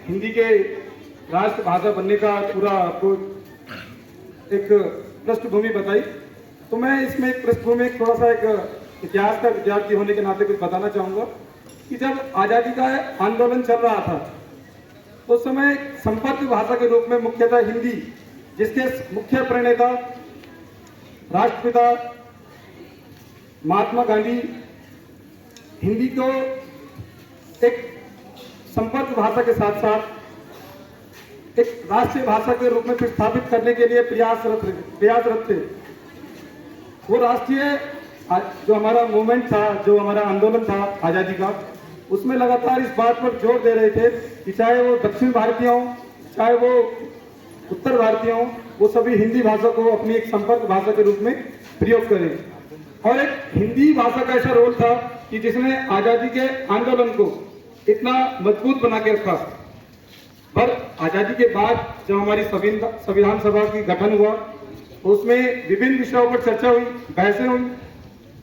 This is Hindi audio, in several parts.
हिंदी के राष्ट्र भाषा बनने का पूरा आपको एक पृष्ठभूमि बताई, तो मैं इसमें एक पृष्ठभूमि थोड़ा सा एक इतिहास का विद्यार्थी होने के नाते कुछ बताना चाहूँगा कि जब आज़ादी का आंदोलन चल रहा था उस समय संपर्क भाषा के रूप में मुख्यतः हिंदी, जिसके मुख्य प्रणेता राष्ट्रपिता महात्मा गांधी हिंदी को एक संपर्क भाषा के साथ साथ एक राष्ट्रीय भाषा के रूप में स्थापित करने के लिए प्रयासरत थे। वो राष्ट्रीय जो हमारा मूवमेंट था, जो हमारा आंदोलन था आज़ादी का, उसमें लगातार इस बात पर जोर दे रहे थे कि चाहे वो दक्षिण भारतीय हों, चाहे वो उत्तर भारतीय हों, वो सभी हिंदी भाषा को अपनी एक संपर्क भाषा के रूप में प्रयोग करें। और एक हिंदी भाषा का ऐसा रोल था कि जिसने आज़ादी के आंदोलन को इतना मजबूत बना के रखा। पर आज़ादी के बाद जब हमारी संविधान सभा की गठन हुआ, उसमें विभिन्न विषयों पर चर्चा हुई, बहसें हुई,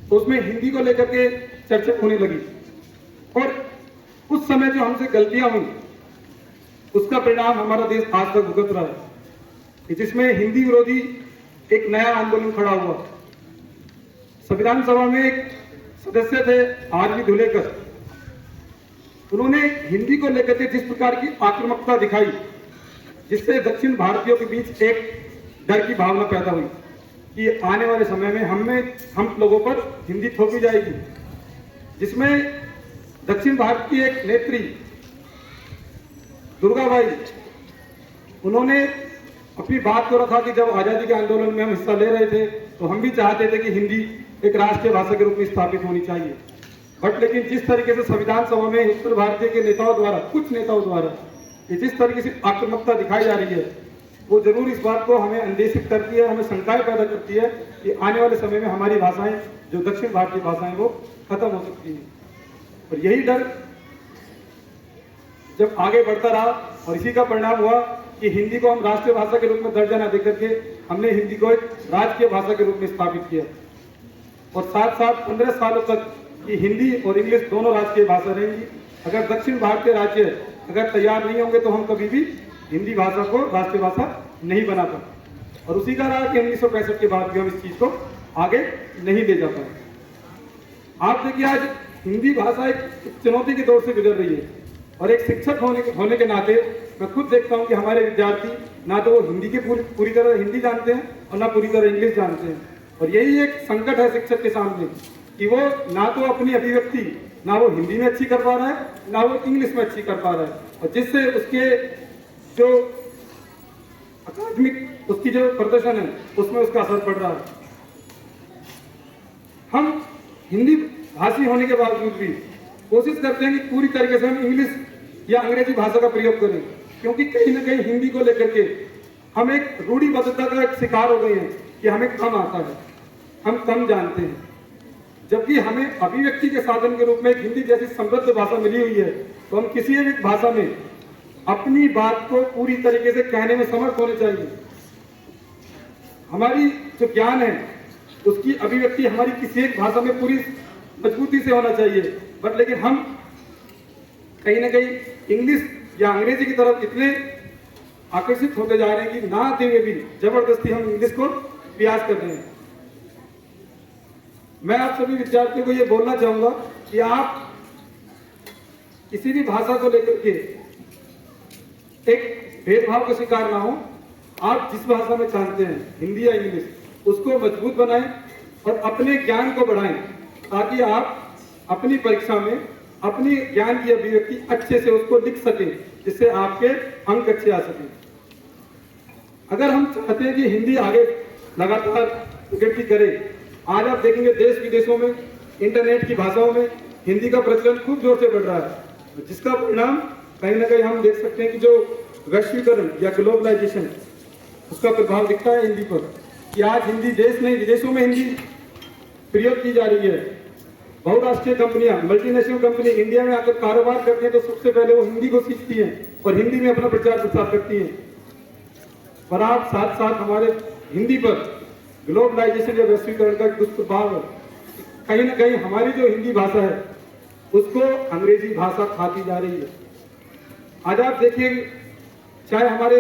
तो उसमें हिंदी को लेकर के चर्चा होने लगी। और उस समय जो हमसे गलतियां हुई उसका परिणाम हमारा देश आज तक भुगत रहा है, जिसमें हिंदी विरोधी एक नया आंदोलन खड़ा हुआ। संविधान सभा में एक सदस्य थे आर.वी. धुलेकर, उन्होंने हिंदी को लेकर के जिस प्रकार की आक्रामकता दिखाई, जिससे दक्षिण भारतीयों के बीच एक डर की भावना पैदा हुई कि आने वाले समय में हम लोगों पर हिंदी थोपी जाएगी, जिसमें दक्षिण भारत की एक नेत्री दुर्गाबाई, उन्होंने अपनी बात को रखा कि जब आज़ादी के आंदोलन में हम हिस्सा ले रहे थे तो हम भी चाहते थे कि हिंदी एक राष्ट्रीय भाषा के रूप में स्थापित होनी चाहिए। बट लेकिन जिस तरीके से संविधान सभा में उत्तर भारतीय के नेताओं द्वारा, कुछ नेताओं द्वारा जिस तरीके से आक्रामकता दिखाई जा रही है, वो जरूर इस बात को हमें अंदेशित करती है, हमें शंकाएं पैदा करती है कि आने वाले समय में हमारी भाषाएं, जो दक्षिण भारतीय भाषाएं, वो खत्म हो सकती हैं। और यही डर जब आगे बढ़ता रहा और इसी का परिणाम हुआ कि हिंदी को हम राष्ट्रीय भाषा के रूप में दर्जा न देकर के हमने हिंदी को एक राजकीय भाषा के रूप में स्थापित किया। और साथ साथ 15 सालों तक कि हिंदी और इंग्लिश दोनों राजकीय भाषा रहेंगी। अगर दक्षिण भारतीय राज्य अगर तैयार नहीं होंगे तो हम कभी भी हिंदी भाषा को राष्ट्रीय भाषा नहीं बना पाए। और उसी का रहा कि 1965 के बाद भी हम इस चीज को आगे नहीं ले जा पाए। आप देखिए, आज हिंदी भाषा एक चुनौती के दौर से गुजर रही है और एक शिक्षक होने के नाते मैं खुद देखता हूं कि हमारे विद्यार्थी ना तो वो हिंदी के पूरी तरह हिंदी जानते हैं और ना पूरी तरह इंग्लिश जानते हैं। और यही एक संकट है शिक्षक के सामने कि वो ना तो अपनी अभिव्यक्ति ना वो हिंदी में अच्छी कर पा रहा है, ना वो इंग्लिश में अच्छी कर पा रहा है, और जिससे उसके जो अकादमिक उसकी जो प्रदर्शन है उसमें उसका असर पड़ रहा है। हम हिंदी भाषी होने के बावजूद भी कोशिश करते हैं कि पूरी तरीके से हम इंग्लिश या अंग्रेजी भाषा का प्रयोग करें, क्योंकि कहीं ना कहीं हिंदी को लेकर के हम एक रूढ़िबद्धता का एक शिकार हो गए हैं कि हमें कम आता है, हम कम जानते हैं। जबकि हमें अभिव्यक्ति के साधन के रूप में हिंदी जैसी समृद्ध भाषा मिली हुई है, तो हम किसी एक भाषा में अपनी बात को पूरी तरीके से कहने में समर्थ होने चाहिए। हमारी जो ज्ञान है उसकी अभिव्यक्ति हमारी किसी एक भाषा में पूरी मजबूती से होना चाहिए। बट लेकिन हम कहीं ना कहीं इंग्लिश या अंग्रेजी की तरफ इतने आकर्षित होते जा रहे हैं कि ना आते हुए भी जबरदस्ती हम इंग्लिश को प्रयास कर रहे हैं। मैं आप सभी विद्यार्थियों को ये बोलना चाहूंगा कि आप किसी भी भाषा को लेकर के एक भेदभाव का शिकार ना हो। आप जिस भाषा में जानते हैं, हिंदी या इंग्लिश, उसको मजबूत बनाएं और अपने ज्ञान को बढ़ाएं, ताकि आप अपनी परीक्षा में अपनी ज्ञान की अभिव्यक्ति अच्छे से उसको लिख सकें, जिससे आपके अंक अच्छे आ सकें। अगर हम चाहते हैं कि हिंदी आगे लगातार प्रगति करे, आज आप देखेंगे देश विदेशों में इंटरनेट की भाषाओं में हिंदी का प्रचलन खूब जोर से बढ़ रहा है, जिसका परिणाम कहीं ना कहीं हम देख सकते हैं कि जो वैश्वीकरण या ग्लोबलाइजेशन, उसका प्रभाव दिखता है हिंदी पर, कि आज हिंदी देश नहीं विदेशों में हिंदी प्रयोग की जा रही है। बहुराष्ट्रीय कंपनियां, मल्टीनेशनल कंपनी इंडिया में आकर कारोबार करती हैं तो सबसे पहले वो हिंदी को सीखती हैं और हिंदी में अपना प्रचार प्रसार करती हैं। पर आप साथ साथ हमारे हिंदी पर ग्लोबलाइजेशन या वैश्वीकरण का दुष्प्रभाव है। कहीं ना कहीं हमारी जो हिंदी भाषा है उसको अंग्रेजी भाषा खाती जा रही है। आज आप देखिए, चाहे हमारे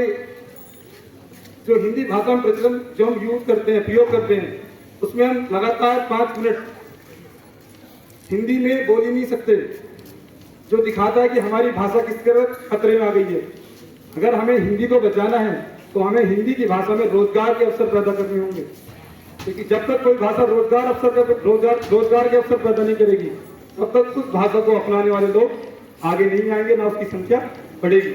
जो हिंदी भाषा में प्रचलन जो हम यूज करते हैं, प्रयोग करते हैं, उसमें हम लगातार 5 मिनट हिंदी में बोल ही नहीं सकते, जो दिखाता है कि हमारी भाषा किस तरह खतरे में आ गई है। अगर हमें हिंदी को बचाना है तो हमें हिंदी की भाषा में रोजगार के अवसर पैदा करने होंगे, क्योंकि जब तक कोई भाषा रोजगार के अवसर पैदा नहीं करेगी, तब तक उस भाषा को अपनाने वाले लोग आगे नहीं आएंगे, ना उसकी संख्या बढ़ेगी।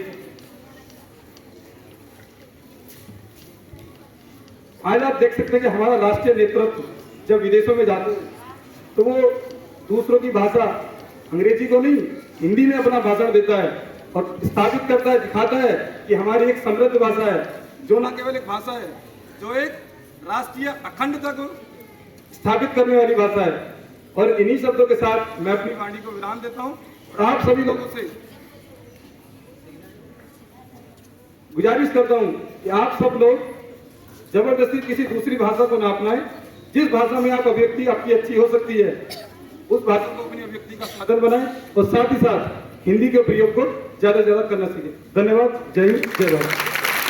आज आप देख सकते हैं कि हमारा राष्ट्रीय नेतृत्व जब विदेशों में जाते हैं तो वो दूसरों की भाषा, अंग्रेजी को नहीं, हिंदी में अपना भाषण देता है और स्थापित करता है, दिखाता है कि हमारी एक समृद्ध भाषा है, जो न केवल एक भाषा है, जो एक राष्ट्रीय अखंडता को स्थापित करने वाली भाषा है। और इन्हीं शब्दों के साथ मैं अपनी वाणी को विराम देता हूं और आप सभी लोगों से गुजारिश करता हूं कि आप सब लोग जबरदस्ती किसी दूसरी भाषा को ना अपनाएं। जिस भाषा में आप अभिव्यक्ति आपकी अच्छी हो सकती है, उस भाषा को अपनी अभिव्यक्ति का साधन बनाएं और साथ ही साथ हिंदी के प्रयोग को ज्यादा से ज्यादा करना सीखें। धन्यवाद। जय हिंद, जय भारत।